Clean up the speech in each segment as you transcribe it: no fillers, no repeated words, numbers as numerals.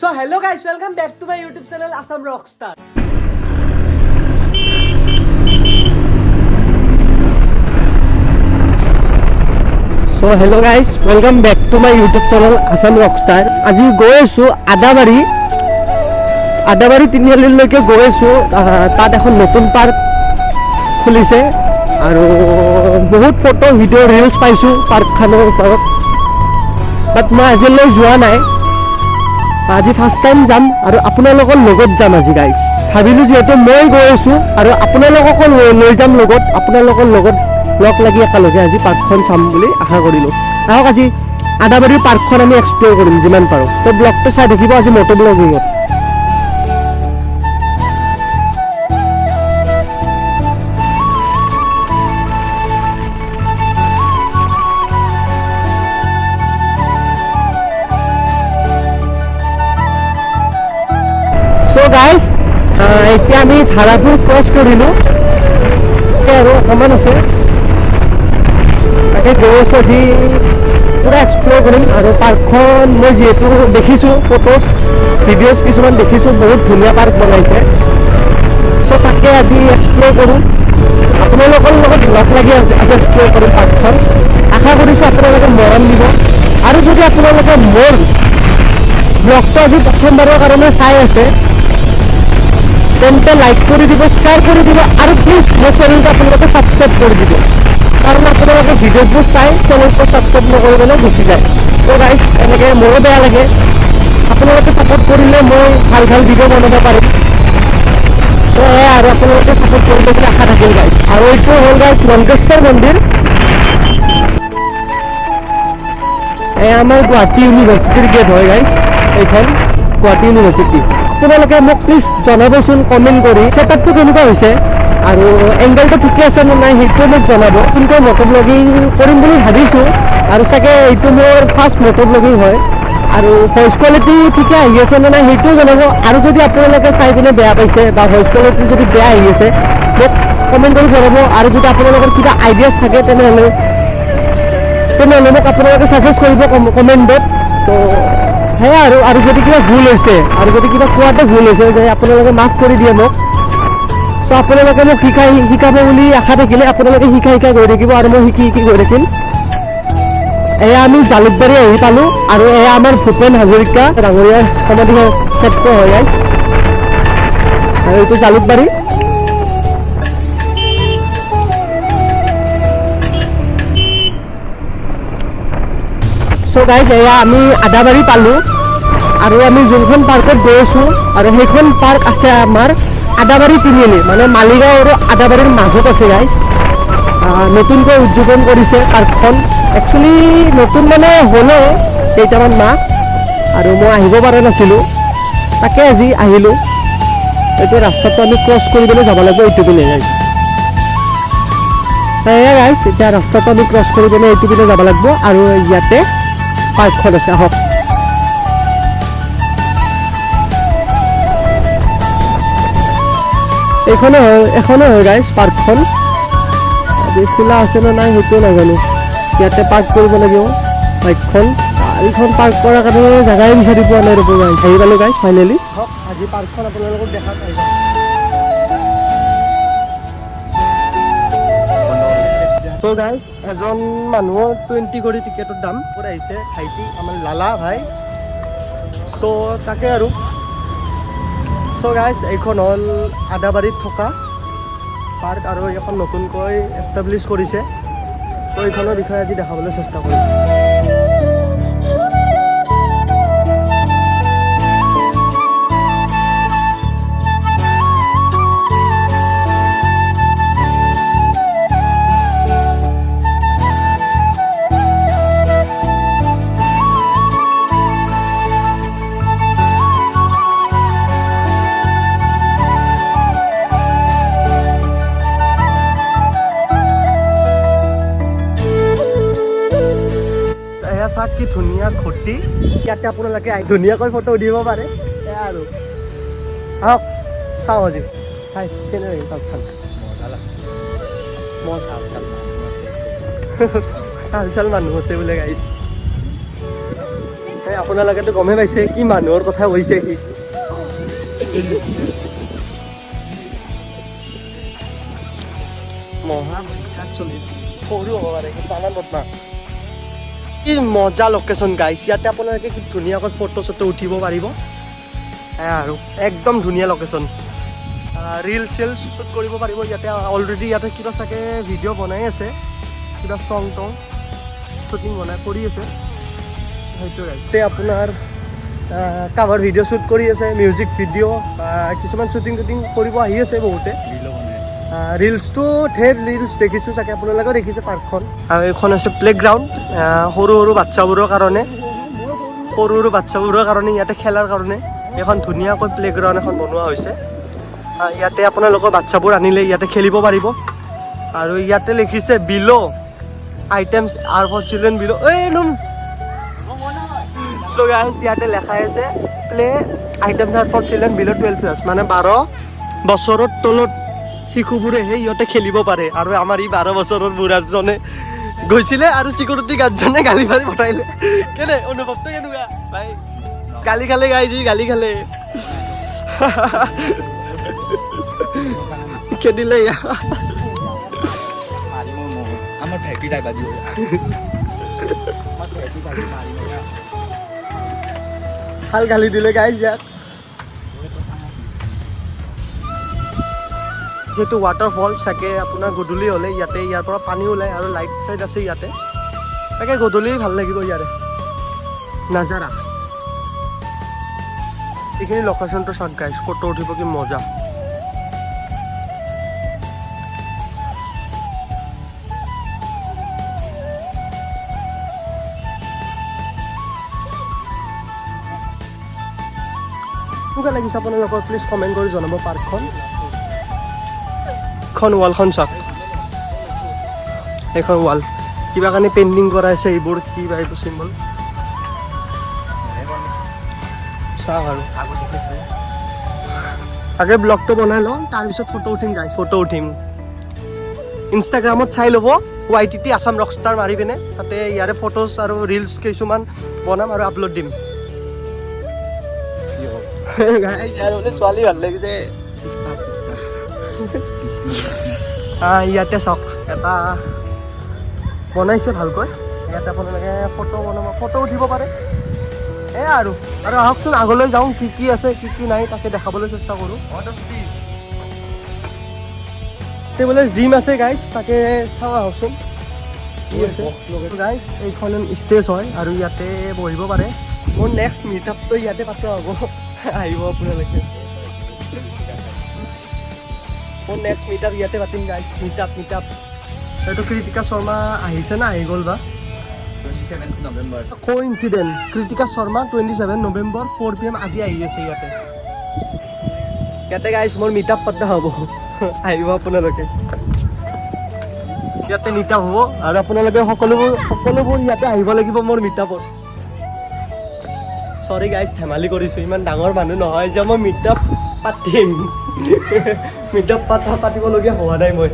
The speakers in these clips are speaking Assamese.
So hello guys, welcome back to my YouTube channel Assam Rockstar. So hello guys, welcome back to my YouTube channel Assam Rockstar. আজি গৈ আছো আদাবাৰী তিনিআলিলৈকে গৈ আছো। তাত এখন নতুন পাৰ্ক খুলিছে আৰু বহুত ফটো ভিডিঅ' ৰিলছ পাইছো পাৰ্কখনৰ ওপৰত, বাট মই আজিলৈ যোৱা নাই। আজি ফাৰ্ষ্ট টাইম যাম আৰু আপোনালোকৰ লগত যাম আজি গাইজ। ভাবিলোঁ যিহেতু মই গৈ আছোঁ আৰু আপোনালোককো লৈ যাম লগত, আপোনালোকৰ লগত লগ লাগি একেলগে আজি পাৰ্কখন চাম বুলি আশা কৰিলোঁ। আহক আজি আদাবাৰীৰ পাৰ্কখন আমি এক্সপ্ল'ৰ কৰিম যিমান পাৰোঁ। তো ব্লগটো চাই দেখিব আজি মটো ব্লগিঙত। So guys, এতিয়া আমি ধাৰাপুৰ ক্ৰছ কৰিলোঁ আৰু অকণমান আছে, তাকে গৈ আছোঁ আজি পূৰা এক্সপ্ল'ৰ কৰিম। আৰু পাৰ্কখন মই যিহেতু দেখিছোঁ ফটোজ ভিডিঅ'জ কিছুমান দেখিছোঁ, বহুত ধুনীয়া পাৰ্ক বনাইছে। চ' তাকে আজি এক্সপ্ল'ৰ কৰোঁ, আপোনালোকৰ লগত লগ লাগি আজি এক্সপ্ল'ৰ কৰিম পাৰ্কখন। আশা কৰিছোঁ আপোনালোকে মৰম দিব, আৰু যদি আপোনালোকে মোৰ ব্লগটো আজি প্ৰথমবাৰৰ কাৰণে চাই আছে তেন্তে লাইক কৰি দিব, শ্বেয়াৰ কৰি দিব, আৰু প্লিজ মোৰ চেনেলটো আপোনালোকে ছাবস্ক্ৰাইব কৰি দিব, কাৰণ আপোনালোকে ভিডিঅ'বোৰ চাই চেনেলটো ছাবস্ক্ৰাইব নকৰি পেলাই গুচি যায়। ত' গাইজ এনেকৈ মোৰো বেয়া লাগে, আপোনালোকে ছাপোৰ্ট কৰিলে মই ভাল ভাল ভিডিঅ' বনাব পাৰিম। ত' এয়া আৰু আপোনালোকে ছাপোৰ্ট কৰিব বুলি আশা থাকিল গাইজ। আৰু এইটো হ'ল গাইজ লংকেশ্বৰ মন্দিৰ, এয়া আমাৰ গুৱাহাটী ইউনিভাৰ্চিটিৰ গেট হয় গাইজ, এইখন গুৱাহাটী ইউনিভাৰ্চিটি। আপোনালোকে মোক প্লিজ জনাবচোন কমেণ্ট কৰি ছেটআপটো কেনেকুৱা হৈছে আৰু এংগেলটো ঠিকে আছে নে নাই সেইটো মোক জনাব। কিন্তু মটো ব্লগিং কৰিম বুলি ভাবিছোঁ, আৰু চাগে এইটো মোৰ ফাৰ্ষ্ট মটো ব্লগিং হয়। আৰু ভইচ কোৱালিটি ঠিকে আহি আছে নে নাই সেইটোও জনাব। আৰু যদি আপোনালোকে চাই পিনে বেয়া পাইছে বা ভইচ কোৱালিটি যদি বেয়া আহি আছে মোক কমেণ্ট কৰি জনাব। আৰু যদি আপোনালোকৰ কিবা আইডিয়াছ থাকে তেনেহ'লে মোক আপোনালোকে ছাজেষ্ট কৰিব কমেণ্টত। ত' সেয়া আৰু যদি কিবা ভুল হৈছে, আৰু যদি কিবা কোৱাতে ভুল হৈছে যে আপোনালোকে মাফ কৰি দিয়ে মোক। ত' আপোনালোকে মোক শিকাব বুলি আশা থাকিলে আপোনালোকে শিকাই গৈ থাকিব, আৰু মই শিকি গৈ থাকিম। এয়া আমি জালুকবাৰী আহি পালোঁ, আৰু এয়া আমাৰ ভূপেন হাজৰিকা ডাঙৰীয়াৰ সমাধি ক্ষেত্ৰ হয় গাইজ, আৰু এইটো জালুকবাৰী। চ' গাইজ এয়া আমি আদাবাৰী পালোঁ, আৰু আমি যোনখন পাৰ্কত গৈ আছোঁ আৰু সেইখন পাৰ্ক আছে আমাৰ আদাবাৰী তিনিআলি, মানে মালিগাঁও আৰু আদাবাৰীৰ মাজত আছে গাইজ। নতুনকৈ উদ্বোধন কৰিছে পাৰ্কখন। একচুৱেলি নতুন মানে হ'লে কেইটামান মাহ, আৰু মই আহিব পৰা নাছিলোঁ, তাকে আজি আহিলোঁ। এতিয়া ৰাস্তাটো আমি ক্ৰছ কৰি পেলাই যাব লাগিব এইটো পিনে গাইজ। সেয়া গাইজ এতিয়া ৰাস্তাটো আমি ক্ৰছ কৰি পেলাই এইটো পিনে যাব লাগিব, আৰু ইয়াতে পাৰ্কখন আছে। আহক এখনে হয় গাইজ পাৰ্কখন। আজি খোলা আছে নে নাই সেইটো নাজানো। ইয়াতে পাৰ্ক কৰিব লাগিব বাইকখন। এইখন পাৰ্ক কৰাৰ কাৰণে জেগাই বিচাৰি পোৱা নাই ৰ'ব গাইজ। আহি পালোঁ গাইজ ফাইনেলি। হওক আজি পাৰ্কখন আপোনালোকক দেখাত আহিব। তো গাইজ এজন মানুহৰ 20 কৰি টিকেটৰ দাম কৰি আহিছে ভাইটি, আমাৰ লালা ভাই। চ' তাকে আৰু চ' গাইজ এইখন হ'ল আদাবাৰীত থকা পাৰ্ক, আৰু এইখন নতুনকৈ এষ্টাব্লিছ কৰিছে। ত' এইখনৰ বিষয়ে আজি দেখাবলৈ চেষ্টা কৰিম। চাওক কি ধুনীয়া ঘটি, ইয়াতে আপোনালোকে ধুনীয়াকৈ ফটো উঠিব পাৰে। এয়া আৰু আহক চাওঁ আজি হাই কেনেকৈ পাৰ্কখন। চাল মানুহ আছে বোলে গাইজ। আপোনালোকেতো গমেই পাইছে কি মানুহৰ কথা কৈছে সি মহা বিখ্যাত চলি সৰু হ'ব পাৰে কিন্তু আমাৰ বদমাছ কি মজা লোকেশ্যন গাইছ ইয়াতে আপোনালোকে কি ধুনীয়াকৈ ফটো চটো উঠিব পাৰিব আৰু একদম ধুনীয়া লোকেশ্যন ৰিল চিল শ্বুট কৰিব পাৰিব ইয়াতে অলৰেডি ইয়াতে কিবা চাগে ভিডিঅ' বনাই আছে কিবা চং টং শ্বুটিং বনাই কৰি আছে সেইটো ইয়াতে আপোনাৰ কাভাৰ ভিডিঅ' শ্বুট কৰি আছে মিউজিক ভিডিঅ' কিছুমান শ্বুটিং টুটিং কৰিব আহি আছে বহুতে ৰিলছটো ঢেৰ ৰিলছ দেখিছোঁ চাগে আপোনালোকেও দেখিছে পাৰ্কখন আৰু এইখন আছে প্লে'গ্ৰাউণ্ড সৰু সৰু বাচ্চাবোৰৰ কাৰণে ইয়াতে খেলাৰ কাৰণে এখন ধুনীয়াকৈ প্লে'গ্ৰাউণ্ড এখন বনোৱা হৈছে ইয়াতে আপোনালোকৰ বাচ্চাবোৰ আনিলে ইয়াতে খেলিব পাৰিব আৰু ইয়াতে লিখিছে বিল' items are for children below' ইয়াতে লেখাই আছে play items are for children below' 12 years মানে 12 বছৰৰ তলত শিশুবোৰেহে ইয়াতে খেলিব পাৰে আৰু আমাৰ ই 12 বছৰৰ বুঢ়াজনে গৈছিলে আৰু চিকিউৰিটি গাৰ্ডজনে গালি মাৰি পঠাইলে কেনে অনুভৱটো কেনেকুৱা ভাই গালি খালে গাইজি গালি খালে খেদিলে আমাৰ ভেটি টাইপ আজি ভাল গালি দিলে গাইজ ইয়াক যেহেতু ৱাটাৰফল চাগে আপোনাৰ গধূলি হ'লে ইয়াতে ইয়াৰ পৰা পানী ওলায় আৰু লাইট চাইট আছে ইয়াতে তাকে গধূলি ভাল লাগিব ইয়াৰে নাজাৰা এইখিনি লোকেশ্যনটো চাওক গাইজ ফটো উঠিব কি মজা কেনেকুৱা লাগিছে আপোনালোকৰ প্লিজ কমেণ্ট কৰি জনাব পাৰ্কখন এখন ৱালখন চাওক এইখন ৱাল কিবা কাৰণে পেইণ্টিং কৰা আছে এইবোৰ কিবা এইবোৰ চিম্বল চাওক আৰু আগে ব্লগটো বনাই লওঁ তাৰপিছত ফটো উঠিম গাইজ ফটো উঠিম ইনষ্টাগ্ৰামত চাই ল'ব YTT আছাম ৰকষ্টাৰ মাৰি পিনে তাতে ইয়াৰে ফটোজ আৰু ৰিলছ কিছুমান বনাম আৰু আপলোড দিম ছোৱালী ভাল লাগিছে ইয়াতে চাওক এটা বনাইছে ভালকৈ ইয়াতে আপোনালোকে ফটো উঠিব পাৰে এয়া আৰু আহকচোন আগলৈ যাওঁ কি কি আছে কি কি নাই তাকে দেখাবলৈ চেষ্টা কৰোঁ তাতে বোলে জিম আছে গাইজ তাকে চাওঁ আহকচোন কি আছে গাইজ এইখন ষ্টেজ হয় আৰু ইয়াতে বহিব পাৰে মোৰ নেক্সট মিট আপটো ইয়াতে পাতা হ'ব আহিব আপোনালোকে মোৰ নেক্সট মিট আপ ইয়াতে পাতিম গাইজ মিট আপ এইটো কৃতিকা শৰ্মা আহিছে না আহি গ'ল বা 27 নৱেম্বৰ কোইনচিডেণ্ট কৃতিকা শৰ্মা 27 নৱেম্বৰ 4 PM আজি আহি আছে ইয়াতে গাইজ মোৰ মিট আপ পাতা হ'ব আহিব আপোনালোকে ইয়াতে মিট আপ হ'ব আৰু আপোনালোকে সকলোবোৰ ইয়াতে আহিব লাগিব মোৰ মিট আপত চৰি গাইজ ধেমালি কৰিছোঁ ইমান ডাঙৰ মানুহ নহয় যে মই মিট আপ পাতিম মিট আপ পাতিবলগীয়া হোৱা নাই মই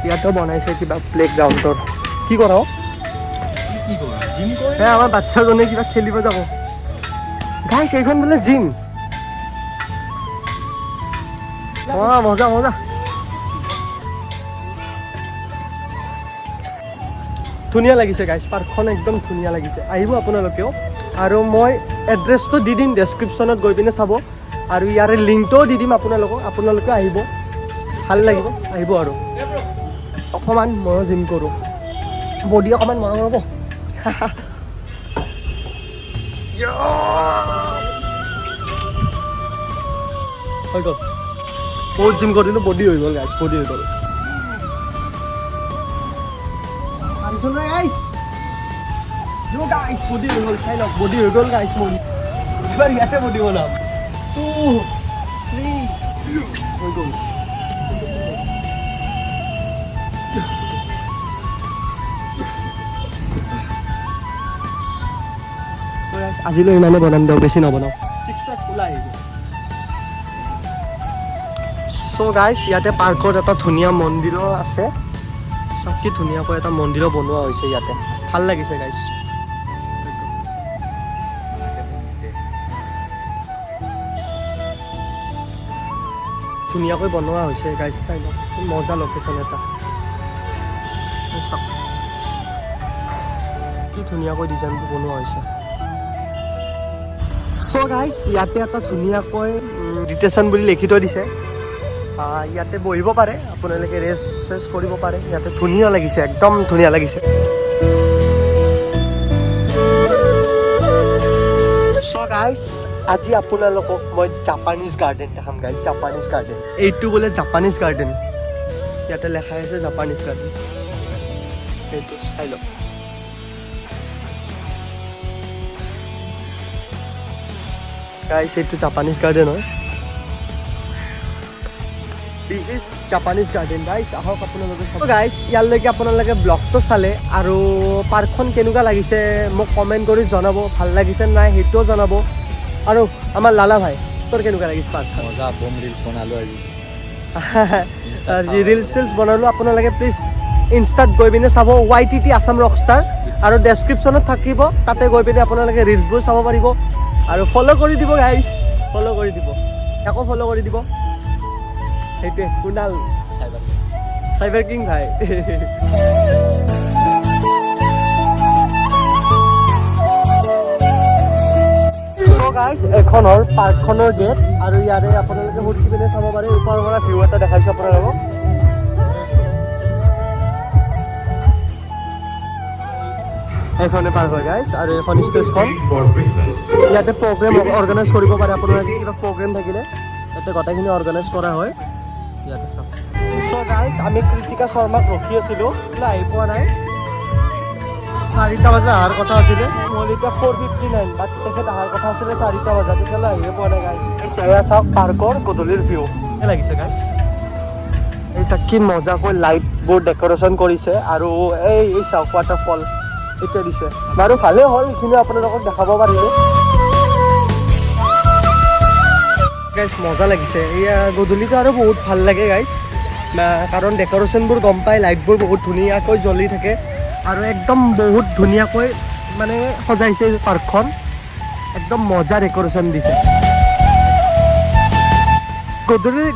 ইয়াতো বনাইছে কিবা প্লে'গ্ৰাউণ্ডৰ কি কৰা আমাৰ বাচ্চাজনে কিবা খেলিব যাব গাইজ এইখন বোলে জিম মজা ধুনীয়া লাগিছে গাইজ পাৰ্কখন একদম ধুনীয়া লাগিছে আহিব আপোনালোকেও আৰু মই এড্ৰেছটো দি দিম ডেছক্ৰিপশ্যনত গৈ পিনে চাব আৰু ইয়াৰে লিংকটোও দি দিম আপোনালোকে আহিব ভাল লাগিব আহিব আৰু অকণমান ময়ো জিম কৰোঁ বডি অকণমান মৰম হ'ব হৈ গ'ল বহুত জিম কৰিলোঁ বডি হৈ গ'ল গাইজ বডি হৈ গ'ল বডি হৈ গ'ল চাই লওক বডি হৈ গ'ল গাইজ মোৰ এবাৰ ইয়াতে বডি বনাম 2 3 হৈ গ'ল আজিলৈ ইমানে বনাম দিয়ক বেছি নবনাওঁ 6 পেক ওলাই আহিব চ' গাইজ ইয়াতে পাৰ্কত এটা ধুনীয়া মন্দিৰো আছে চাওক কি ধুনীয়াকৈ এটা মন্দিৰো বনোৱা হৈছে ইয়াতে ভাল লাগিছে গাইজ ধুনীয়াকৈ বনোৱা হৈছে গাইজ, চাই লওক মজা লোকেশ্যন এটা। চাওক কি ধুনীয়াকৈ ডিজাইনটো বনোৱা হৈছে। চ' গাইজ ইয়াতে এটা ধুনীয়াকৈ ডিটেশ্যন বুলি লিখি থৈ দিছে। ইয়াতে বহিব পাৰে, আপোনালোকে ৰেষ্ট চেষ্ট কৰিব পাৰে। ইয়াতে ধুনীয়া লাগিছে, একদম ধুনীয়া লাগিছে। চ' গাইজ আজি আপোনালোকক মই জাপানিজ গাৰ্ডেন দেখাম গাইজ, জাপানিজ গাৰ্ডেন। এইটো বোলে জাপানিজ গাৰ্ডেন, ইয়াতে লেখাই আছে জাপানিজ গাৰ্ডেন। সেইটো চাই লওক। গাইজ এইটো জাপানিজ গাৰ্ডেন হয়। This is Japanese garden guys. আহক আপোনালোকে। গাইজ ইয়ালৈকে আপোনালোকে ব্লগটো চালে আৰু পাৰ্কখন কেনেকুৱা লাগিছে মোক কমেণ্ট কৰি জনাব। ভাল লাগিছে নাই সেইটোও জনাব। আৰু আমাৰ লালা ভাই, তোৰ কেনেকুৱা লাগিছে পাৰ্কখন? মজা, বম ৰিলছ বনালোঁ আজি। ৰিলছ চিলছ বনালোঁ। আপোনালোকে প্লিজ ইনষ্টাত গৈ পিনে চাব YTT আছাম ৰকষ্টাৰ, আৰু ডেছক্ৰিপশ্যনত থাকিব, তাতে গৈ পিনে আপোনালোকে ৰিলছবোৰ চাব পাৰিব। আৰু ফ'ল' কৰি দিব গাইজ, ফ'ল' কৰি দিব, আকৌ ফ'ল' কৰি দিব। সেইটোৱে কুণাল চাইবাৰ কিং ভাই। চ' গাইজ এখন হ'ল পাৰ্কখনৰ গেট, আৰু ইয়াৰে আপোনালোকে সুধি পিনে চাব পাৰে। ওপৰৰ পৰা ভিউ এটা দেখাইছোঁ আপোনালোকক। এইখনে পাৰ্ক হয় গাইজ, আৰু এখন ষ্টেজখন। ইয়াতে প্ৰগ্ৰেম অৰ্গেনাইজ কৰিব পাৰে আপোনালোকে। কিবা প্ৰগ্ৰেম থাকিলে ইয়াতে গোটেইখিনি অৰ্গেনাইজ কৰা হয়। ইয়াতে চাওক। চ' গাইজ আমি কৃতিকা শৰ্মাক ৰখি আছিলোঁ, আহি পোৱা নাই। 4টা বজাত অহাৰ কথা আছিলে, মই এতিয়া 4:59, বাট তেখেত অহাৰ কথা আছিলে 4টা বজাত, তেতিয়ালৈ আহিয়ে পোৱা নাই গাইজ। এয়া চাওক পাৰ্কৰ গধূলিৰ ভিউ কেনে লাগিছে গাইজ। এই চাওক কি মজাকৈ লাইটবোৰ ডেক'ৰেশ্যন কৰিছে, আৰু এই চাওক ৱাটাৰফল এতিয়া দিছে। বাৰু ভালেই হ'ল, এইখিনি আপোনালোকক দেখাব পাৰিলোঁ গাইজ। মজা লাগিছে এয়া গধূলিটো, আৰু বহুত ভাল লাগে গাইজ, কাৰণ ডেক'ৰেশ্যনবোৰ গম পায়, লাইটবোৰ বহুত ধুনীয়াকৈ জ্বলি থাকে, আৰু একদম বহুত ধুনীয়াকৈ মানে সজাইছে পাৰ্কখন। একদম মজা ডেক'ৰেশ্যন দিছে।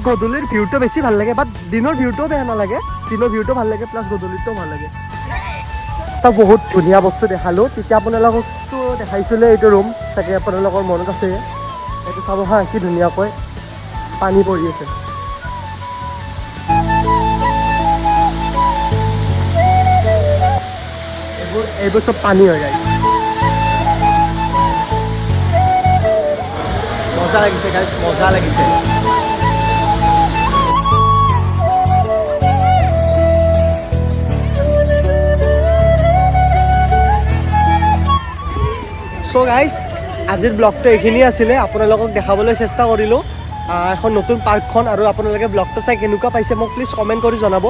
গধূলিৰ ভিউটো বেছি ভাল লাগে, বাট দিনৰ ভিউটোও বেয়া নালাগে। দিনৰ ভিউটো ভাল লাগে, প্লাছ গধূলিটোও ভাল লাগে। এটা বহুত ধুনীয়া বস্তু দেখালোঁ, তেতিয়া আপোনালোককতো দেখাইছিলে এইটো ৰুম, চাগে আপোনালোকৰ মনত আছে। এইটো চাব হা, কি ধুনীয়াকৈ পানী পৰি আছে। এইবোৰ চব পানী হৈ যায়। মজা লাগিছে গাইজ, মজা লাগিছে। চ' গাইজ আজিৰ ব্লগটো এইখিনি আছিলে, আপোনালোকক দেখাবলৈ চেষ্টা কৰিলোঁ এখন নতুন পাৰ্কখন। আৰু আপোনালোকে ব্লগটো চাই কেনেকুৱা পাইছে মোক প্লিজ কমেণ্ট কৰি জনাব।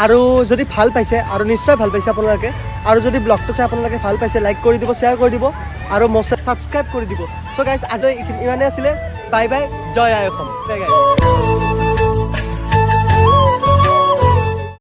আৰু যদি ভাল পাইছে, আৰু নিশ্চয় ভাল পাইছে আপোনালোকে, আৰু যদি ব্লগটো চাই আপোনালোকে ভাল পাইছে, লাইক কৰি দিব, শ্বেয়াৰ কৰি দিব, আৰু ছাবস্ক্ৰাইব কৰি দিব। চ' গাইজ আজি ইমানেই আছিলে। বাই বাই, জয় আই অসম।